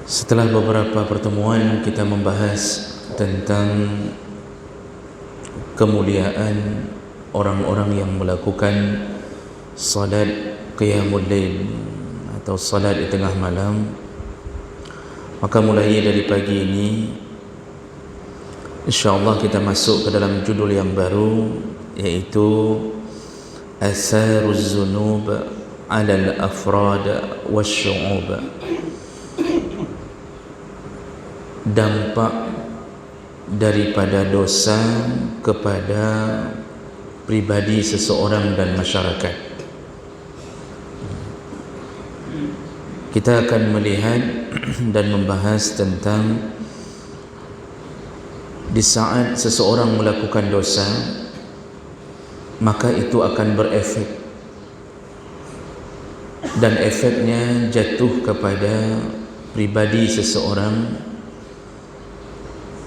Setelah beberapa pertemuan kita membahas tentang kemuliaan orang-orang yang melakukan salat qiyamul lail atau salat di tengah malam, maka mulai dari pagi ini insyaAllah kita masuk ke dalam judul yang baru, yaitu Atharuz Zunub 'ala al-afrad wasyu'ub, dampak daripada dosa kepada pribadi seseorang dan masyarakat. Kita akan melihat dan membahas tentang di saat seseorang melakukan dosa, maka itu akan berefek, dan efeknya jatuh kepada pribadi seseorang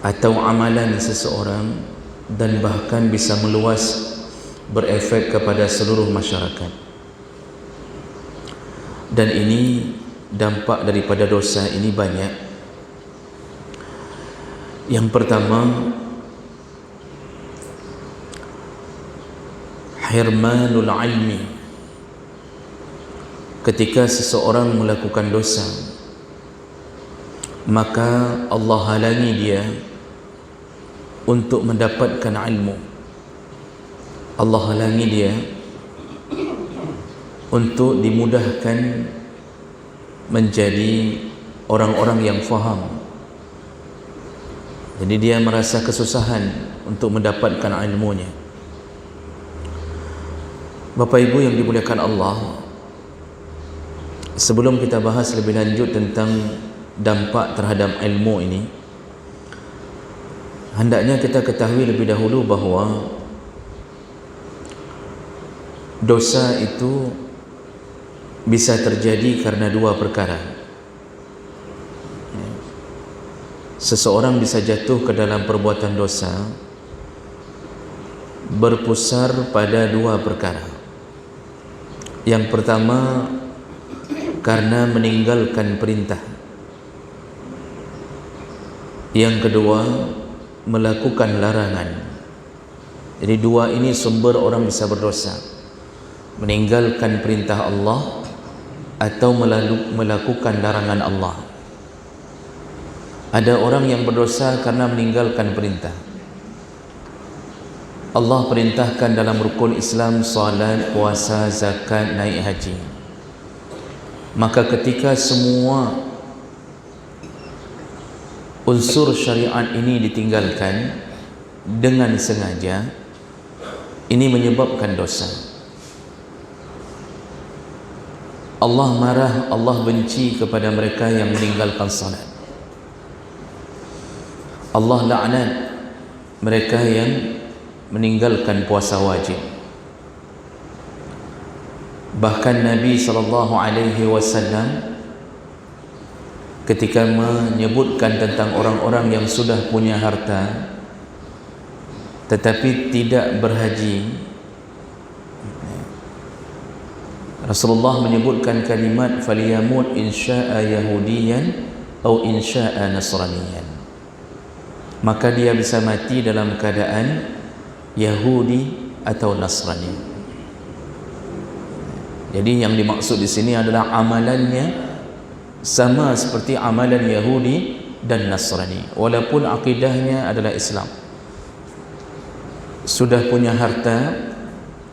atau amalan seseorang, dan bahkan bisa meluas, berefek kepada seluruh masyarakat. Dan ini dampak daripada dosa ini banyak. Yang pertama, hirmanul ilmi. Ketika seseorang melakukan dosa, maka Allah halangi dia untuk mendapatkan ilmu. Allah halangi dia untuk dimudahkan menjadi orang-orang yang faham. Jadi dia merasa kesusahan untuk mendapatkan ilmunya. Bapak Ibu yang dimuliakan Allah, sebelum kita bahas lebih lanjut tentang dampak terhadap ilmu ini, hendaknya kita ketahui lebih dahulu bahawa dosa itu bisa terjadi karena dua perkara. Seseorang bisa jatuh ke dalam perbuatan dosa berpusar pada dua perkara. Yang pertama, karena meninggalkan perintah. Yang kedua, melakukan larangan. Jadi dua ini sumber orang bisa berdosa: meninggalkan perintah Allah atau melakukan larangan Allah. Ada orang yang berdosa karena meninggalkan perintah. Allah perintahkan dalam rukun Islam salat, puasa, zakat, naik haji. Maka ketika semua unsur syariat ini ditinggalkan dengan sengaja, ini menyebabkan dosa. Allah marah, Allah benci kepada mereka yang meninggalkan salat. Allah laknat mereka yang meninggalkan puasa wajib. Bahkan Nabi SAW ketika menyebutkan tentang orang-orang yang sudah punya harta tetapi tidak berhaji, Rasulullah menyebutkan kalimat faliyamut insya'a yahudiyan atau insya'a nasraniyan, maka dia bisa mati dalam keadaan Yahudi atau Nasrani. Jadi yang dimaksud di sini adalah amalannya sama seperti amalan Yahudi dan Nasrani, walaupun akidahnya adalah Islam. Sudah punya harta,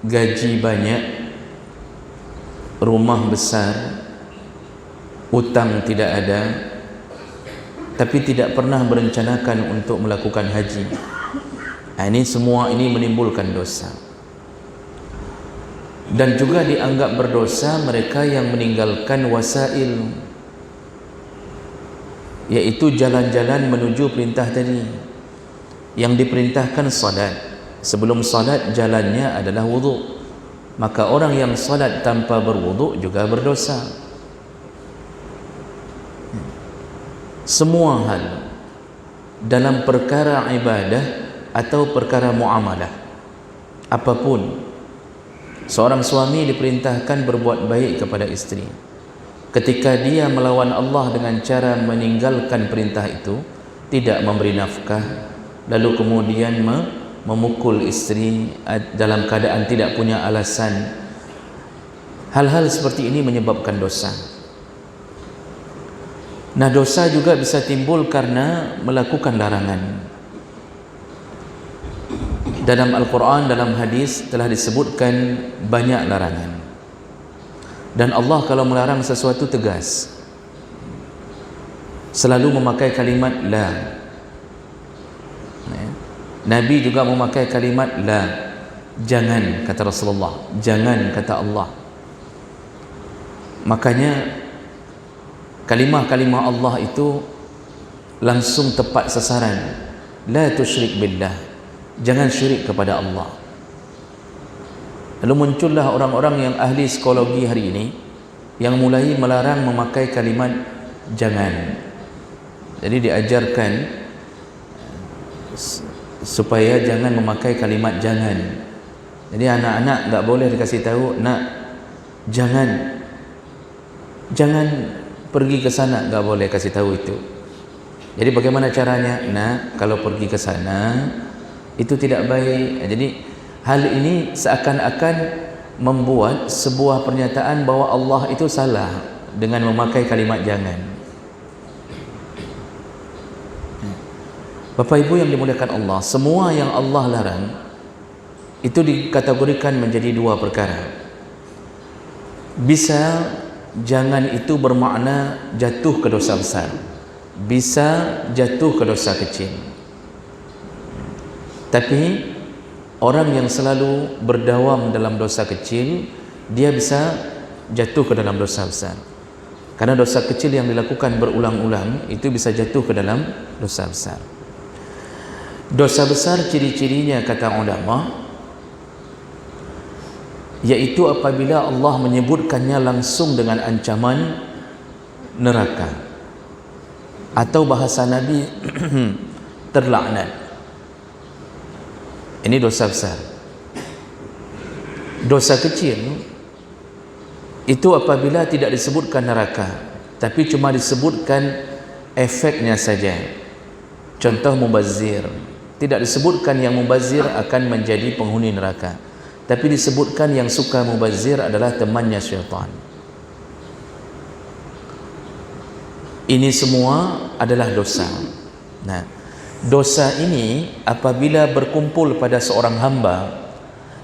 gaji banyak, rumah besar, utang tidak ada, tapi tidak pernah merencanakan untuk melakukan haji. Ini semua ini menimbulkan dosa. Dan juga dianggap berdosa mereka yang meninggalkan wasail, yaitu jalan-jalan menuju perintah tadi. Yang diperintahkan salat, sebelum salat jalannya adalah wuduk. Maka orang yang salat tanpa berwuduk juga berdosa. Semua hal dalam perkara ibadah atau perkara muamalah apapun, seorang suami diperintahkan berbuat baik kepada isteri. ketika dia melawan Allah dengan cara meninggalkan perintah itu, tidak memberi nafkah, lalu kemudian memukul istri dalam keadaan tidak punya alasan, hal-hal seperti ini menyebabkan dosa. Nah, dosa juga bisa timbul karena melakukan larangan. Dalam Al-Quran, dalam hadis telah disebutkan banyak larangan. Dan Allah kalau melarang sesuatu tegas, selalu memakai kalimat la. Nabi juga memakai kalimat la. Jangan, kata Rasulullah. Jangan, kata Allah. Makanya kalimah-kalimah Allah itu langsung tepat sasaran. La tusyrik billah, jangan syirik kepada Allah. Lalu muncullah orang-orang yang ahli psikologi hari ini yang mulai melarang memakai kalimat jangan. Jadi diajarkan supaya jangan memakai kalimat jangan. Jadi anak-anak tak boleh dikasih tahu, nak jangan pergi ke sana, tak boleh kasih tahu itu. Jadi bagaimana caranya? Nak, kalau pergi ke sana itu tidak baik. Jadi hal ini seakan-akan membuat sebuah pernyataan bahwa Allah itu salah dengan memakai kalimat jangan. Bapak Ibu yang dimuliakan Allah, semua yang Allah larang itu dikategorikan menjadi dua perkara. Bisa jangan itu bermakna jatuh ke dosa besar, bisa jatuh ke dosa kecil. Tapi orang yang selalu berdawam dalam dosa kecil, dia bisa jatuh ke dalam dosa besar. Karena dosa kecil yang dilakukan berulang-ulang itu bisa jatuh ke dalam dosa besar. Dosa besar ciri-cirinya, kata ulama, yaitu apabila Allah menyebutkannya langsung dengan ancaman neraka, atau bahasa Nabi terlaknat. Ini dosa besar. Dosa kecil itu apabila tidak disebutkan neraka, tapi cuma disebutkan efeknya saja. Contoh mubazir, tidak disebutkan yang mubazir akan menjadi penghuni neraka, tapi disebutkan yang suka mubazir adalah temannya syaitan. Ini semua adalah dosa. Nah, dosa ini apabila berkumpul pada seorang hamba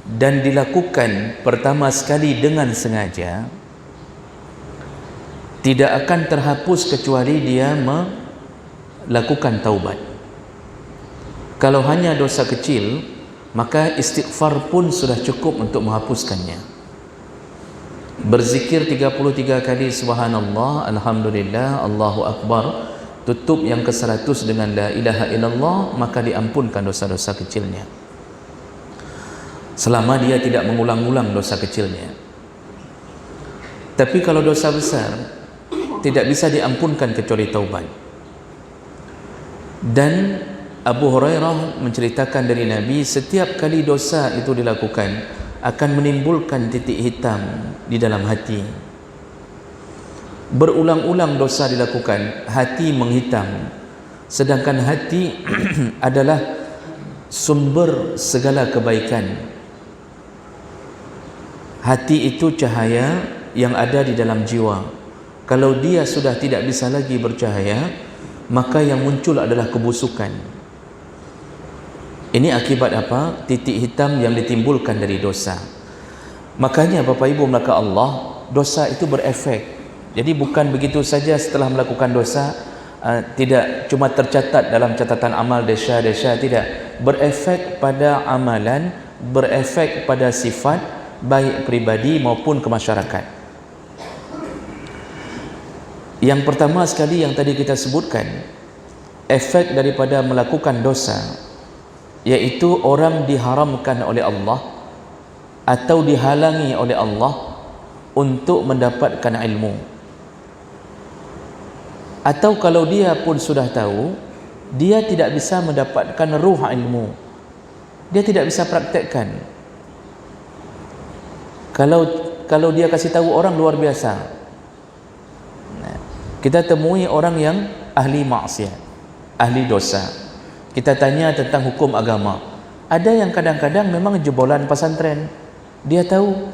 dan dilakukan pertama sekali dengan sengaja, tidak akan terhapus kecuali dia melakukan taubat. Kalau hanya dosa kecil, maka istighfar pun sudah cukup untuk menghapuskannya. Berzikir 33 kali subhanallah, alhamdulillah, Allahu akbar, tutup yang ke-100 dengan la ilaha illallah, maka diampunkan dosa-dosa kecilnya, selama dia tidak mengulang-ulang dosa kecilnya. Tapi kalau dosa besar tidak bisa diampunkan kecuali taubat. Dan Abu Hurairah menceritakan dari Nabi, setiap kali dosa itu dilakukan akan menimbulkan titik hitam di dalam hati. Berulang-ulang dosa dilakukan, hati menghitam. Sedangkan hati adalah sumber segala kebaikan. Hati itu cahaya yang ada di dalam jiwa. Kalau dia sudah tidak bisa lagi bercahaya, maka yang muncul adalah kebusukan. Ini akibat apa? Titik hitam yang ditimbulkan dari dosa. Makanya Bapak Ibu maka Allah, dosa itu berefek. Jadi bukan begitu saja setelah melakukan dosa tidak cuma tercatat dalam catatan amal desa-desa, tidak. Berefek pada amalan, berefek pada sifat baik pribadi maupun ke masyarakat. Yang pertama sekali yang tadi kita sebutkan, efek daripada melakukan dosa, yaitu orang diharamkan oleh Allah atau dihalangi oleh Allah untuk mendapatkan ilmu. Atau kalau dia pun sudah tahu, dia tidak bisa mendapatkan ruh ilmu, dia tidak bisa praktekkan. Kalau dia kasih tahu orang luar biasa, Kita temui orang yang ahli maksiat, ahli dosa. Kita tanya tentang hukum agama. Ada yang kadang-kadang memang jebolan pesantren. Dia tahu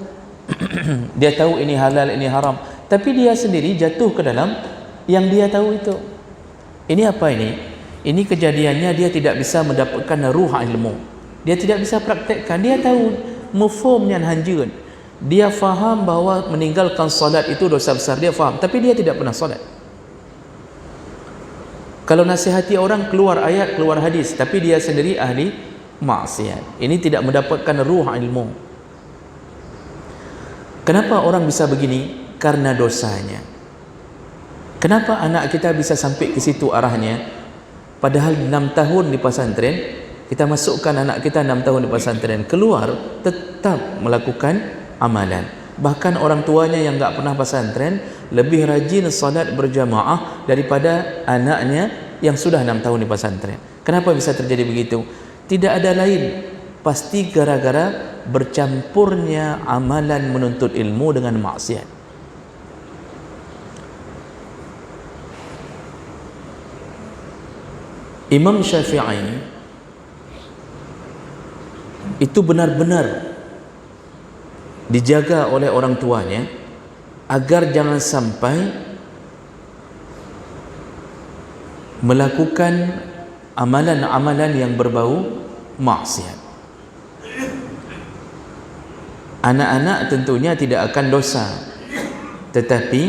dia tahu ini halal, ini haram, tapi dia sendiri jatuh ke dalam yang dia tahu itu. Ini apa ini? Ini kejadiannya dia tidak bisa mendapatkan ruh ilmu. Dia tidak bisa praktekkan. Dia tahu mafhumnya hanjun. Dia faham bahawa meninggalkan salat itu dosa besar. Dia faham, tapi dia tidak pernah salat. Kalau nasihati orang keluar ayat, keluar hadis, tapi dia sendiri ahli maksiat. Ini tidak mendapatkan ruh ilmu. Kenapa orang bisa begini? Karena dosanya. Kenapa anak kita bisa sampai ke situ arahnya? Padahal 6 tahun di pesantren, kita masukkan anak kita 6 tahun di pesantren, keluar tetap melakukan amalan. Bahkan orang tuanya yang enggak pernah pesantren lebih rajin salat berjamaah daripada anaknya yang sudah 6 tahun di pesantren. Kenapa bisa terjadi begitu? Tidak ada lain, pasti gara-gara bercampurnya amalan menuntut ilmu dengan maksiat. Imam Syafi'i itu benar-benar dijaga oleh orang tuanya agar jangan sampai melakukan amalan-amalan yang berbau maksiat. Anak-anak tentunya tidak akan dosa, tetapi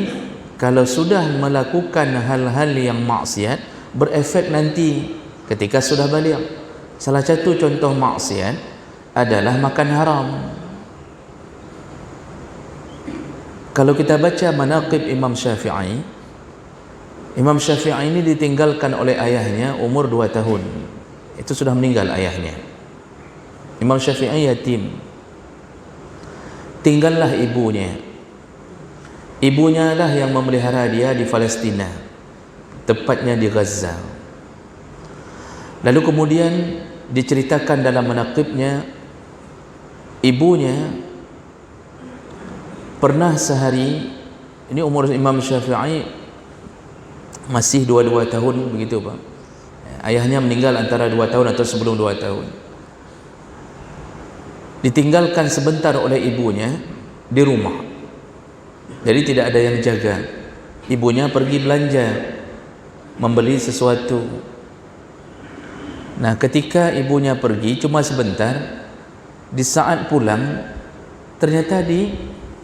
kalau sudah melakukan hal-hal yang maksiat, berefek nanti ketika sudah balik. Salah satu contoh maksiat adalah makan haram. Kalau kita baca manaqib Imam Syafi'i, Imam Syafi'i ini ditinggalkan oleh ayahnya umur 2 tahun. Itu sudah meninggal ayahnya. Imam Syafi'i yatim. Tinggallah ibunya. Ibunya lah yang memelihara dia di Palestina, tepatnya di Gaza. Lalu kemudian diceritakan dalam manaqibnya, ibunya pernah sehari, ini umur Imam Syafi'i masih 22 tahun begitu Pak. Ayahnya meninggal antara 2 tahun atau sebelum 2 tahun. Ditinggalkan sebentar oleh ibunya di rumah. Jadi tidak ada yang jaga. Ibunya pergi belanja, membeli sesuatu. Nah, ketika ibunya pergi cuma sebentar, di saat pulang ternyata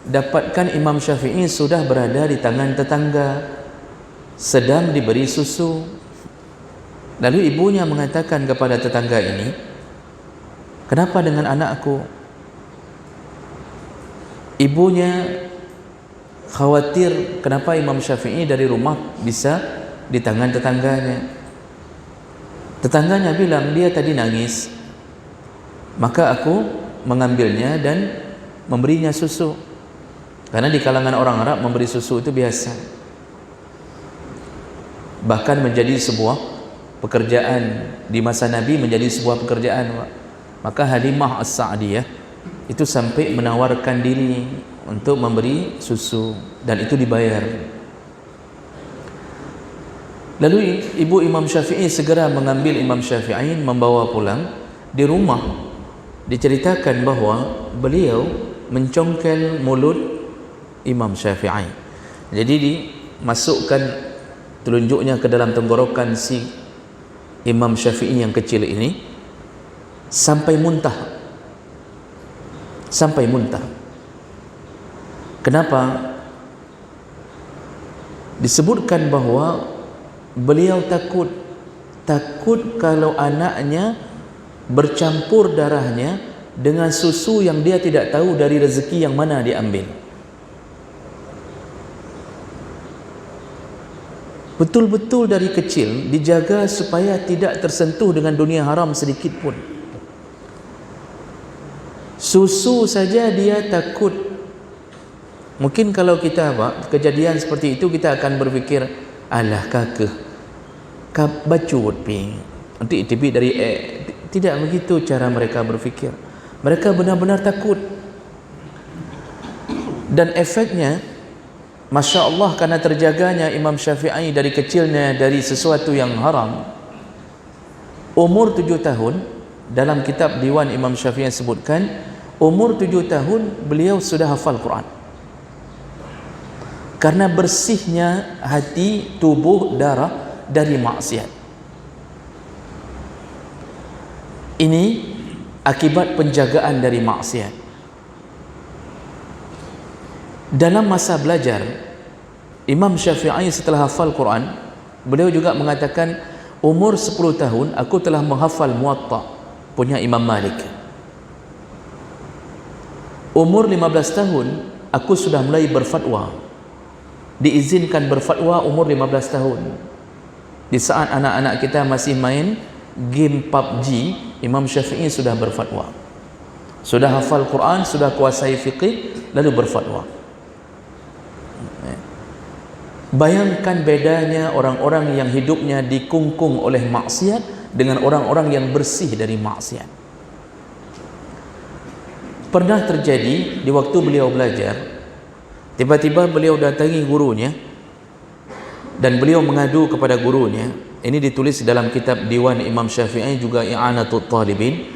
dapatkan Imam Syafi'i sudah berada di tangan tetangga, sedang diberi susu. Lalu ibunya mengatakan kepada tetangga ini, "Kenapa dengan anakku?" Ibunya khawatir kenapa Imam Syafi'i dari rumah bisa di tangan tetangganya. Tetangganya bilang, "Dia tadi nangis, maka aku mengambilnya dan memberinya susu." Karena di kalangan orang Arab memberi susu itu biasa, bahkan menjadi sebuah pekerjaan. Di masa Nabi menjadi sebuah pekerjaan. Maka Halimah As-Sa'diyah itu sampai menawarkan diri untuk memberi susu, dan itu dibayar. Lalu ibu Imam Syafi'i segera mengambil Imam Syafi'i, membawa pulang. Di rumah diceritakan bahawa beliau mencongkel mulut Imam Syafi'i. Jadi dimasukkan telunjuknya ke dalam tenggorokan si Imam Syafi'i yang kecil ini sampai muntah. Sampai muntah. Kenapa? Disebutkan bahawa beliau takut kalau anaknya bercampur darahnya dengan susu yang dia tidak tahu dari rezeki yang mana diambil. Betul-betul dari kecil dijaga supaya tidak tersentuh dengan dunia haram sedikit pun. Susu saja dia takut. Mungkin kalau kita kejadian seperti itu, kita akan berfikir, alah kakek bacut pi nanti tipi dari tidak begitu cara mereka berfikir. Mereka benar-benar takut, dan efeknya Masya Allah, karena terjaganya Imam Syafi'i dari kecilnya dari sesuatu yang haram, umur 7 tahun, dalam kitab Diwan Imam Syafi'i sebutkan, umur 7 tahun beliau sudah hafal Quran. Karena bersihnya hati, tubuh, darah dari maksiat. Ini akibat penjagaan dari maksiat. Dalam masa belajar, Imam Syafi'i setelah hafal Quran, beliau juga mengatakan, umur 10 tahun aku telah menghafal Muwatta punya Imam Malik. Umur 15 tahun aku sudah mulai berfatwa, diizinkan berfatwa umur 15 tahun. Di saat anak-anak kita masih main game PUBG, Imam Syafi'i sudah berfatwa, sudah hafal Quran, sudah kuasai fiqih, lalu berfatwa. Bayangkan bedanya orang-orang yang hidupnya dikungkung oleh maksiat dengan orang-orang yang bersih dari maksiat. Pernah terjadi di waktu beliau belajar, tiba-tiba beliau datangi gurunya dan beliau mengadu kepada gurunya. Ini ditulis dalam kitab Diwan Imam Syafi'i, juga I'anatul Talibin.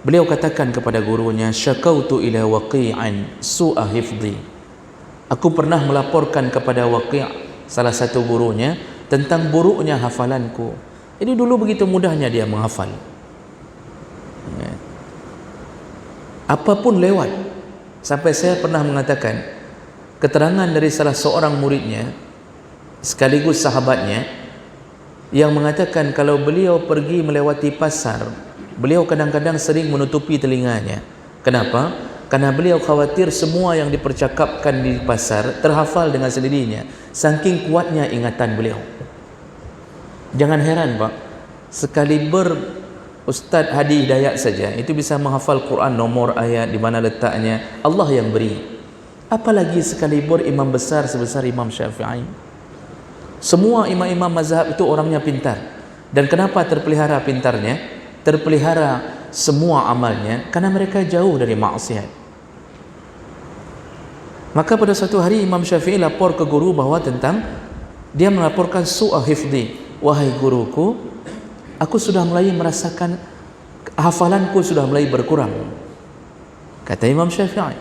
Beliau katakan kepada gurunya, syakautu ila waqi'an su'a hifdhi. Aku pernah melaporkan kepada Waqi', salah satu gurunya, tentang buruknya hafalanku. Ini dulu begitu mudahnya dia menghafal, apapun lewat. Sampai saya pernah mengatakan keterangan dari salah seorang muridnya sekaligus sahabatnya, yang mengatakan kalau beliau pergi melewati pasar, beliau kadang-kadang sering menutupi telinganya. Kenapa? Karena beliau khawatir semua yang dipercakapkan di pasar terhafal dengan sendirinya, saking kuatnya ingatan beliau. Jangan heran Pak, sekaliber Ustaz Hadi Hidayat saja itu bisa menghafal Quran, nomor ayat, di mana letaknya, Allah yang beri. Apalagi sekaliber imam besar sebesar Imam Syafi'i. Semua imam-imam mazhab itu orangnya pintar. Dan kenapa terpelihara pintarnya? Terpelihara semua amalnya karena mereka jauh dari maksiat. Maka pada suatu hari Imam Syafi'i lapor ke guru bahwa dia melaporkan su'a hifdhi. Wahai guruku, aku sudah mulai merasakan hafalanku sudah mulai berkurang, kata Imam Syafi'i.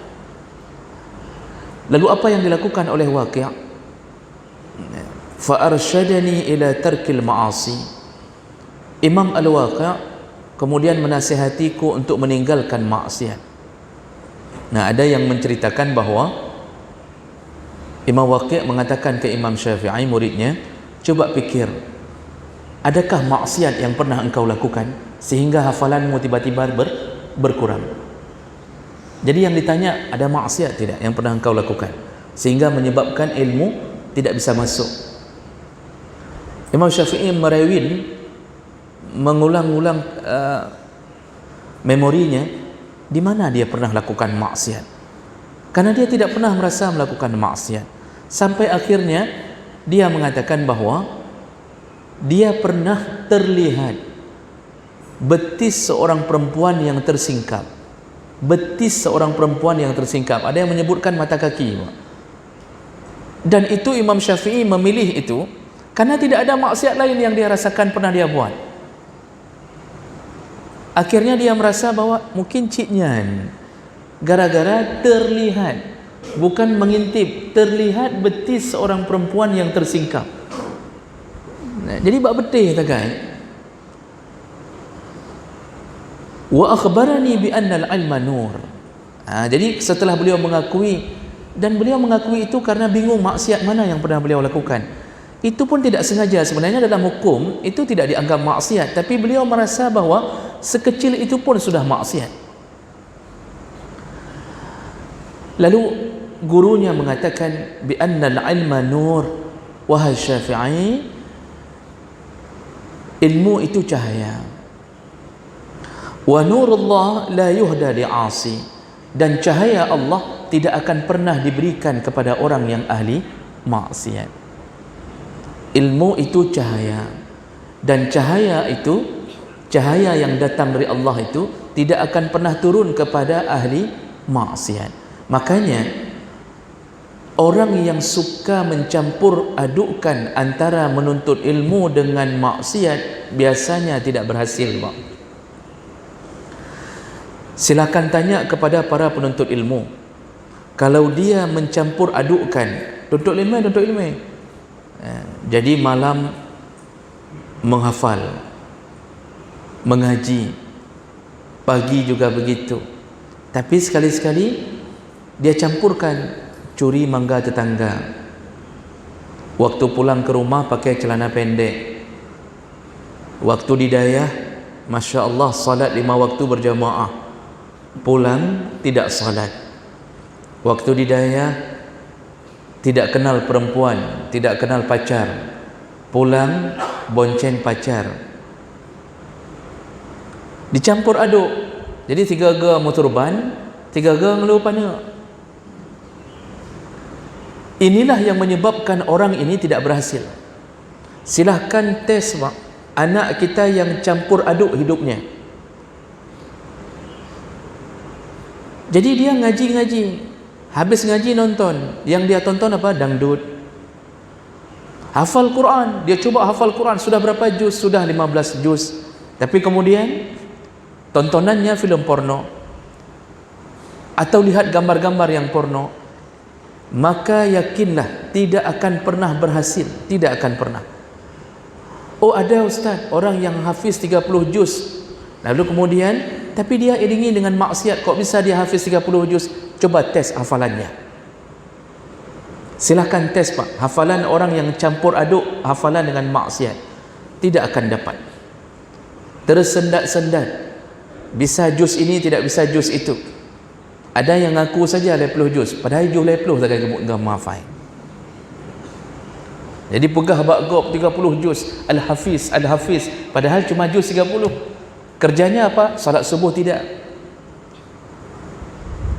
Lalu apa yang dilakukan oleh Waqi'? Fa arsyadani ila tarkil ma'asi. Imam Al-Waqi' kemudian menasihatiku untuk meninggalkan maksiat. Nah, ada yang menceritakan bahwa Imam Waqi' mengatakan ke Imam Syafi'i, muridnya, coba pikir, adakah maksiat yang pernah engkau lakukan sehingga hafalanmu tiba-tiba berkurang? Jadi yang ditanya, ada maksiat tidak yang pernah engkau lakukan sehingga menyebabkan ilmu tidak bisa masuk? Imam Syafi'i merewin, mengulang-ulang memorinya, di mana dia pernah lakukan maksiat. Karena dia tidak pernah merasa melakukan maksiat. Sampai akhirnya dia mengatakan bahwa dia pernah terlihat betis seorang perempuan yang tersingkap. Betis seorang perempuan yang tersingkap. Ada yang menyebutkan mata kaki. Dan itu Imam Syafi'i memilih itu karena tidak ada maksiat lain yang dia rasakan pernah dia buat. Akhirnya dia merasa bahwa mungkin ciknya gara-gara terlihat, bukan mengintip, terlihat betis seorang perempuan yang tersingkap. Nah, jadi bak betih katakan. Wa akhbarani bi anna al-ilma nur. Jadi setelah beliau mengakui, dan beliau mengakui itu karena bingung maksiat mana yang pernah beliau lakukan. Itu pun tidak sengaja, sebenarnya dalam hukum itu tidak dianggap maksiat, tapi beliau merasa bahwa sekecil itu pun sudah maksiat. Lalu gurunya mengatakan bi annal ilma nur, wahai Syafi'i, ilmu itu cahaya. Wa nurullah la yuhda li'asi, dan cahaya Allah tidak akan pernah diberikan kepada orang yang ahli maksiat. Ilmu itu cahaya, dan cahaya itu, cahaya yang datang dari Allah itu tidak akan pernah turun kepada ahli maksiat. Makanya Orang yang suka mencampur adukkan antara menuntut ilmu dengan maksiat biasanya tidak berhasil, Pak. Silakan tanya kepada para penuntut ilmu, kalau dia mencampur adukkan tuntut ilmu, jadi malam menghafal, mengaji, pagi juga begitu, tapi sekali-sekali dia campurkan curi mangga tetangga, waktu pulang ke rumah pakai celana pendek, waktu di dayah Masya Allah salat 5 waktu berjamaah, pulang tidak salat, waktu di dayah tidak kenal perempuan, tidak kenal pacar, pulang bonceng pacar, dicampur aduk. Jadi 3 ga muturban, 3 ga ngelupana. Inilah yang menyebabkan orang ini tidak berhasil. Silahkan tes, Pak, anak kita yang campur aduk hidupnya. Jadi dia ngaji-ngaji, habis ngaji nonton, yang dia tonton apa? Dangdut. Hafal Quran, dia coba hafal Quran, sudah berapa juz? Sudah 15 juz. Tapi kemudian tontonannya film porno atau lihat gambar-gambar yang porno, maka yakinlah tidak akan pernah berhasil, tidak akan pernah. Oh, ada ustaz, orang yang hafiz 30 juz, lalu kemudian tapi dia iringi dengan maksiat, kok bisa dia hafiz 30 juz? Coba tes hafalannya. Silahkan tes, Pak, hafalan orang yang campur aduk hafalan dengan maksiat, tidak akan dapat. Tersendat-sendat, bisa juz ini, tidak bisa juz itu. Ada yang ngaku saja 20 juz, padahal juz 20 tak ada menghafal. Jadi pegah bakgop 30 juz, al-hafiz, padahal cuma juz 30. Kerjanya apa? Salat subuh tidak.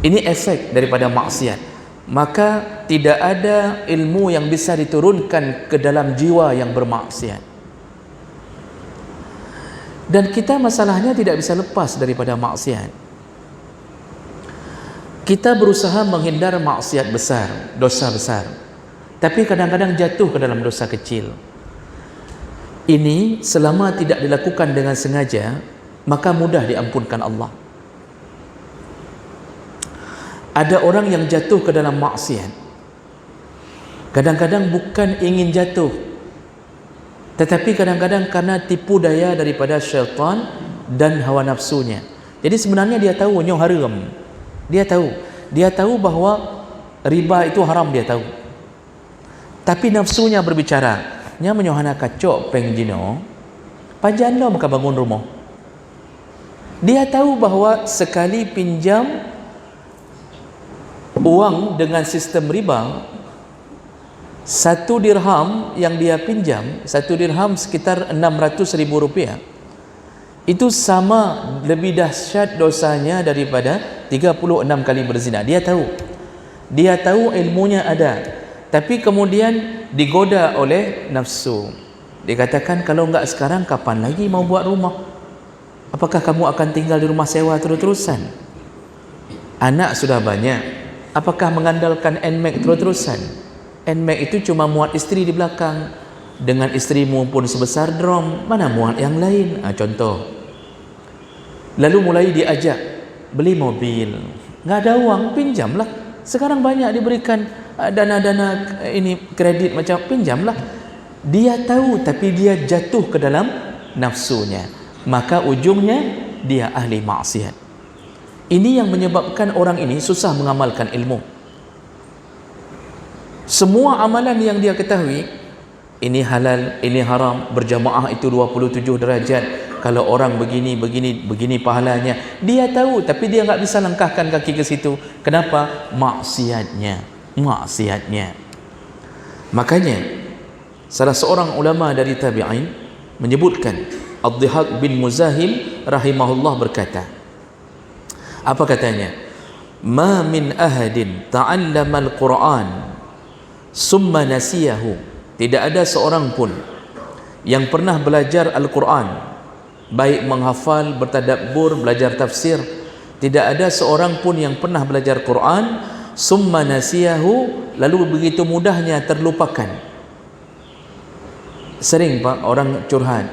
Ini efek daripada maksiat. Maka tidak ada ilmu yang bisa diturunkan ke dalam jiwa yang bermaksiat. Dan kita masalahnya tidak bisa lepas daripada maksiat. Kita berusaha menghindar maksiat besar, dosa besar, tapi kadang-kadang jatuh ke dalam dosa kecil. Ini selama tidak dilakukan dengan sengaja, maka mudah diampunkan Allah. Ada orang yang jatuh ke dalam maksiat, kadang-kadang bukan ingin jatuh, tetapi kadang-kadang karena tipu daya daripada syaitan dan hawa nafsunya. Jadi sebenarnya dia tahu nyoh haram, dia tahu bahawa riba itu haram, dia tahu, tapi nafsunya berbicara, nya menyohana kacok pengjino pajan lo maka bangun rumah. Dia tahu bahawa sekali pinjam uang dengan sistem riba, 1 dirham yang dia pinjam, 1 dirham sekitar 600.000 rupiah, itu sama lebih dahsyat dosanya daripada 36 kali berzina. Dia tahu ilmunya ada, tapi kemudian digoda oleh nafsu. Dikatakan, kalau enggak sekarang kapan lagi mau buat rumah? Apakah kamu akan tinggal di rumah sewa terus-terusan? Anak sudah banyak, apakah mengandalkan NMAX terus-terusan? NMAX itu cuma muat istri di belakang, dengan istrimu pun sebesar drum, mana muat yang lain? Contoh. Lalu mulai diajak beli mobil, nggak ada uang, pinjamlah. Sekarang banyak diberikan dana-dana ini kredit macam, pinjamlah. Dia tahu, tapi dia jatuh ke dalam nafsunya, maka ujungnya dia ahli maksiat. Ini yang menyebabkan orang ini susah mengamalkan ilmu. Semua amalan yang dia ketahui, ini halal, ini haram, berjamaah itu 27 derajat, kalau orang begini pahalanya, dia tahu, tapi dia enggak bisa langkahkan kaki ke situ. Kenapa? Maksiatnya. Makanya salah seorang ulama dari tabi'in menyebutkan, Ad-Dhihak bin Muzahim rahimahullah berkata, apa katanya? Ma min ahadin ta'allama al-Quran summa nasiyahu. Tidak ada seorang pun yang pernah belajar Al-Quran, baik menghafal, bertadabbur, belajar tafsir. Tidak ada seorang pun yang pernah belajar Quran summa nasiyahu, lalu begitu mudahnya terlupakan. Sering Pak orang curhat,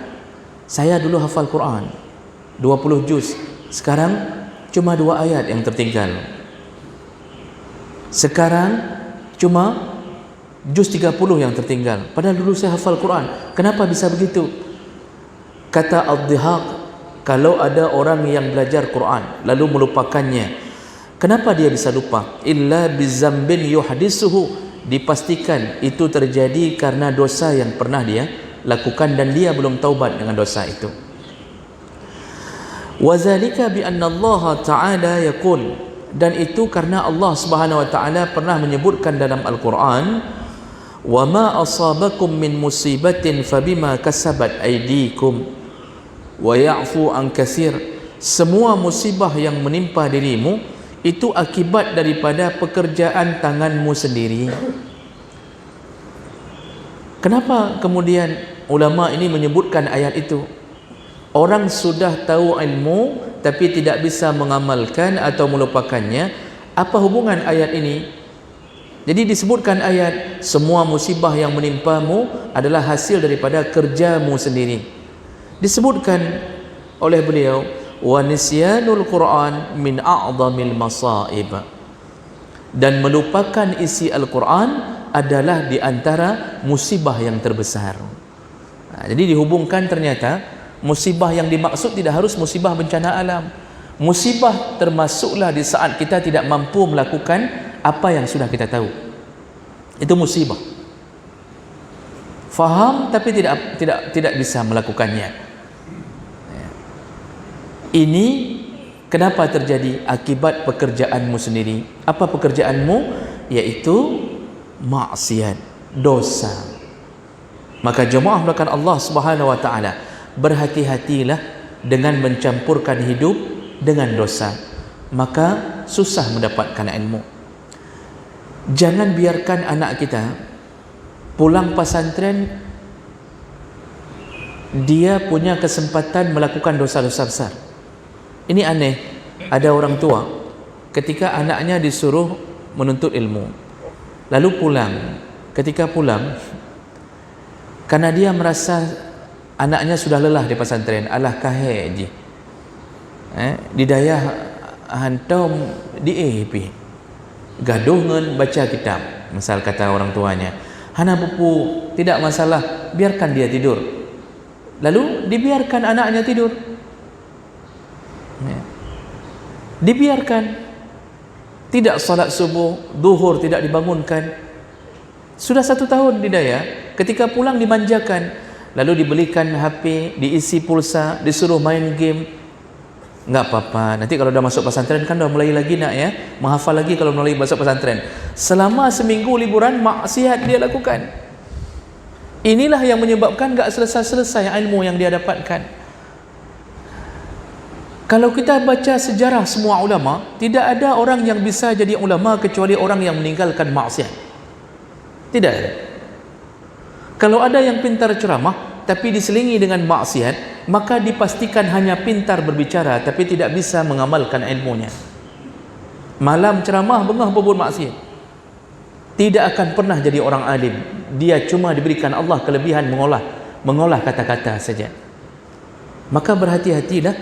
saya dulu hafal Quran 20 juz, sekarang cuma 2 ayat yang tertinggal. Sekarang cuma juz 30 yang tertinggal, padahal dulu saya hafal Quran. Kenapa bisa begitu? Kata Ad-Dhihaq, kalau ada orang yang belajar Quran lalu melupakannya, kenapa dia bisa lupa? Illa bizambin yuhdisuhu, dipastikan itu terjadi karena dosa yang pernah dia lakukan dan dia belum taubat dengan dosa itu. Wazalika bi anna Allah Ta'ala yaqul, dan itu karena Allah Subhanahu wa taala pernah menyebutkan dalam Al-Quran, wa ma asabakum min musibatin fabima kasabat aydikum wa ya'fu an katsir, semua musibah yang menimpa dirimu itu akibat daripada pekerjaan tanganmu sendiri. Kenapa kemudian ulama ini menyebutkan ayat itu? Orang sudah tahu ilmu tapi tidak bisa mengamalkan atau melupakannya. Apa hubungan ayat ini? Jadi disebutkan ayat, semua musibah yang menimpamu adalah hasil daripada kerjamu sendiri. Disebutkan oleh beliau, wa nisyanul Quran min a'zamil masaib, dan melupakan isi Al-Quran adalah di antara musibah yang terbesar. Jadi dihubungkan, ternyata musibah yang dimaksud tidak harus musibah bencana alam. Musibah termasuklah di saat kita tidak mampu melakukan apa yang sudah kita tahu. Itu musibah. Faham tapi tidak bisa melakukannya. Ini kenapa terjadi? Akibat pekerjaanmu sendiri. Apa pekerjaanmu? Yaitu maksiat, dosa. Maka jemaah melakukan Allah Subhanahu wa taala, berhati-hatilah dengan mencampurkan hidup dengan dosa, maka susah mendapatkan ilmu. Jangan biarkan anak kita pulang pesantren dia punya kesempatan melakukan dosa-dosa besar. Ini aneh, ada orang tua ketika anaknya disuruh menuntut ilmu, lalu pulang, ketika pulang karena dia merasa anaknya sudah lelah di pesantren, alah kahe je di dayah hantam di EP gaduh ngen baca kitab, misal kata orang tuanya, hana pupu tidak masalah, biarkan dia tidur. Lalu dibiarkan anaknya tidur, dibiarkan, tidak salat subuh, duhur tidak dibangunkan. Sudah 1 tahun di daya, ketika pulang dimanjakan, lalu dibelikan HP, diisi pulsa, disuruh main game. Enggak apa-apa, nanti kalau dah masuk pesantren kan dah mulai lagi nak ya, menghafal lagi kalau mulai masuk pesantren. Selama seminggu liburan, maksiat dia lakukan. Inilah yang menyebabkan enggak selesai-selesai ilmu yang dia dapatkan. Kalau kita baca sejarah semua ulama, tidak ada orang yang bisa jadi ulama kecuali orang yang meninggalkan maksiat. Tidak ada. Kalau ada yang pintar ceramah tapi diselingi dengan maksiat, maka dipastikan hanya pintar berbicara tapi tidak bisa mengamalkan ilmunya. Malam ceramah, bengah berbuat maksiat, tidak akan pernah jadi orang alim. Dia cuma diberikan Allah kelebihan mengolah kata-kata saja. Maka berhati-hatilah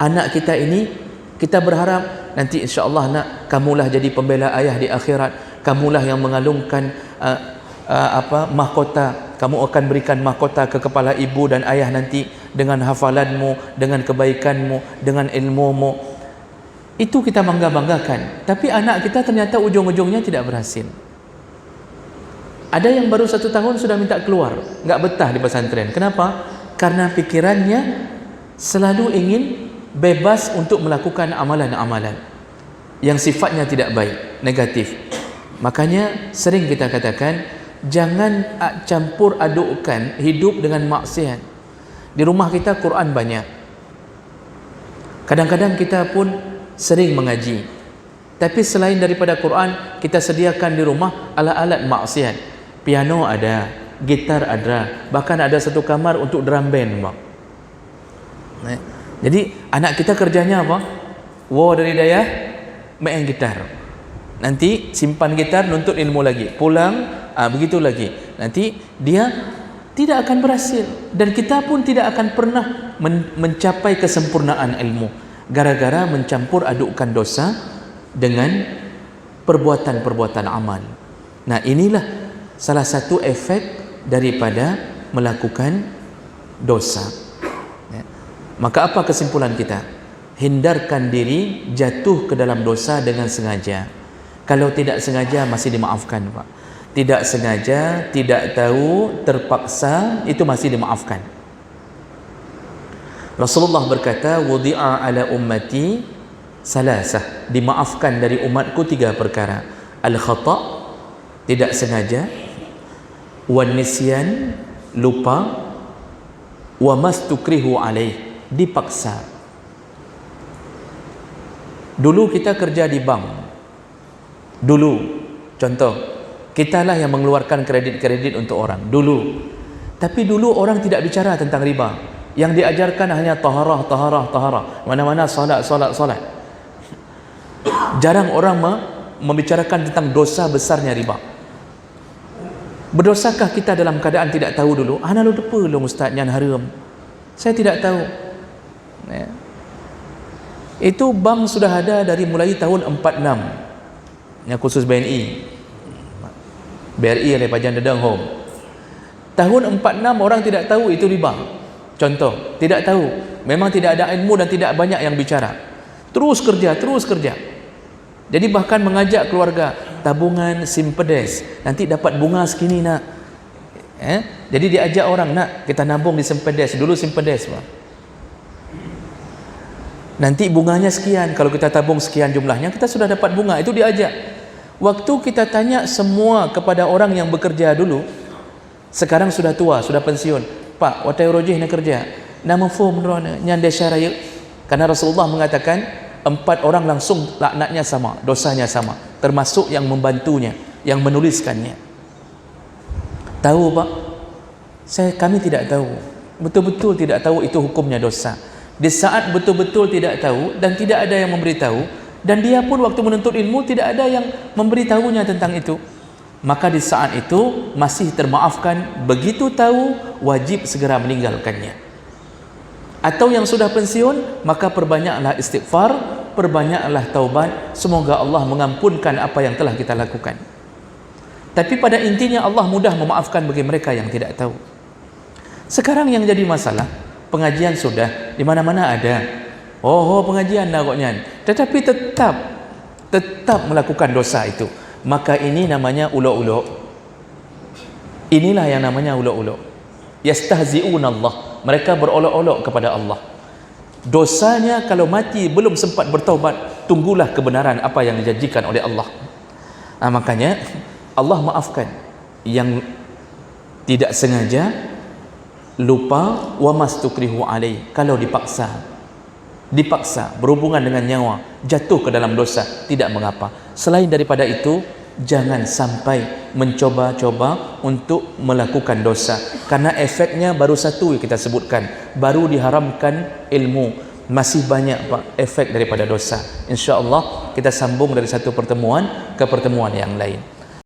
anak kita ini. Kita berharap nanti insya-Allah nak, kamulah jadi pembela ayah di akhirat, kamulah yang mengalungkan mahkota, kamu akan berikan mahkota ke kepala ibu dan ayah nanti dengan hafalanmu, dengan kebaikanmu, dengan ilmumu. Itu kita bangga-banggakan. Tapi anak kita ternyata ujung-ujungnya tidak berhasil. Ada yang baru 1 tahun sudah minta keluar, nggak betah di pesantren. Kenapa? Karena pikirannya selalu ingin bebas untuk melakukan amalan-amalan yang sifatnya tidak baik, negatif. Makanya sering kita katakan, jangan campur adukkan hidup dengan maksiat. Di rumah kita Quran banyak, kadang-kadang kita pun sering mengaji, tapi selain daripada Quran, kita sediakan di rumah alat-alat maksiat. Piano ada, gitar ada, bahkan ada 1 kamar untuk drum band, Bang. Jadi anak kita kerjanya apa? Dari daya main gitar. Nanti simpan gitar, nuntut ilmu lagi, pulang, begitu lagi. Nanti dia tidak akan berhasil, dan kita pun tidak akan pernah mencapai kesempurnaan ilmu, gara-gara mencampur adukkan dosa dengan perbuatan-perbuatan amal. Nah, inilah salah satu efek daripada melakukan dosa. Maka apa kesimpulan kita? Hindarkan diri jatuh ke dalam dosa dengan sengaja. Kalau tidak sengaja masih dimaafkan, Pak. Tidak sengaja, tidak tahu, terpaksa, itu masih dimaafkan. Rasulullah berkata, wudi'a ala ummati salasah, dimaafkan dari umatku 3 perkara. Al-khata', tidak sengaja, wan nisyan, lupa, wa mastukrihu alaih, dipaksa. Dulu kita kerja di bank, dulu contoh, kitalah yang mengeluarkan kredit-kredit untuk orang dulu. Tapi dulu orang tidak bicara tentang riba, yang diajarkan hanya taharah, mana-mana salat. Jarang orang membicarakan tentang dosa besarnya riba. Berdosakah kita dalam keadaan tidak tahu dulu? Ana lupa lo ustaz yang haram. Saya tidak tahu. Ya. Itu bank sudah ada dari mulai tahun 46. Yang khusus BNI. BRI oleh Pajan Dedang Home. Tahun 46 orang tidak tahu itu riba. Contoh, tidak tahu. Memang tidak ada ilmu dan tidak banyak yang bicara. Terus kerja. Jadi bahkan mengajak keluarga, tabungan simpedes, nanti dapat bunga segini nak. Jadi diajak orang, nak kita nabung di simpedes, dulu simpedes Pak. Nanti bunganya sekian, kalau kita tabung sekian jumlahnya, kita sudah dapat bunga, itu diajak. Waktu kita tanya semua kepada orang yang bekerja dulu, sekarang sudah tua, sudah pensiun, Pak, watai rojih nak kerja, nama form rona, nyanda syaraya. Karena Rasulullah mengatakan, 4 orang langsung laknatnya sama, dosanya sama, termasuk yang membantunya, yang menuliskannya. Tahu Pak? Kami tidak tahu, betul-betul tidak tahu itu hukumnya dosa. Di saat betul-betul tidak tahu dan tidak ada yang memberitahu, dan dia pun waktu menuntut ilmu tidak ada yang memberitahunya tentang itu, maka di saat itu masih termaafkan. Begitu tahu, wajib segera meninggalkannya. Atau yang sudah pensiun, maka perbanyaklah istighfar, perbanyaklah taubat, semoga Allah mengampunkan apa yang telah kita lakukan. Tapi pada intinya Allah mudah memaafkan bagi mereka yang tidak tahu. Sekarang yang jadi masalah, pengajian sudah di mana-mana ada. Pengajian nakoknya, tetapi tetap melakukan dosa itu. Maka ini namanya uluk-uluk. Inilah yang namanya uluk-uluk. Yastahzi'un Allah. Mereka berolok-olok kepada Allah. Dosanya kalau mati belum sempat bertaubat, tunggulah kebenaran apa yang dijanjikan oleh Allah. Makanya Allah maafkan yang tidak sengaja, lupa, wa mastukrihu alaih, kalau dipaksa berhubungan dengan nyawa, jatuh ke dalam dosa, tidak mengapa. Selain daripada itu, jangan sampai mencoba-coba untuk melakukan dosa, karena efeknya baru satu yang kita sebutkan, baru diharamkan ilmu, masih banyak Pak efek daripada dosa. InsyaAllah kita sambung dari satu pertemuan ke pertemuan yang lain.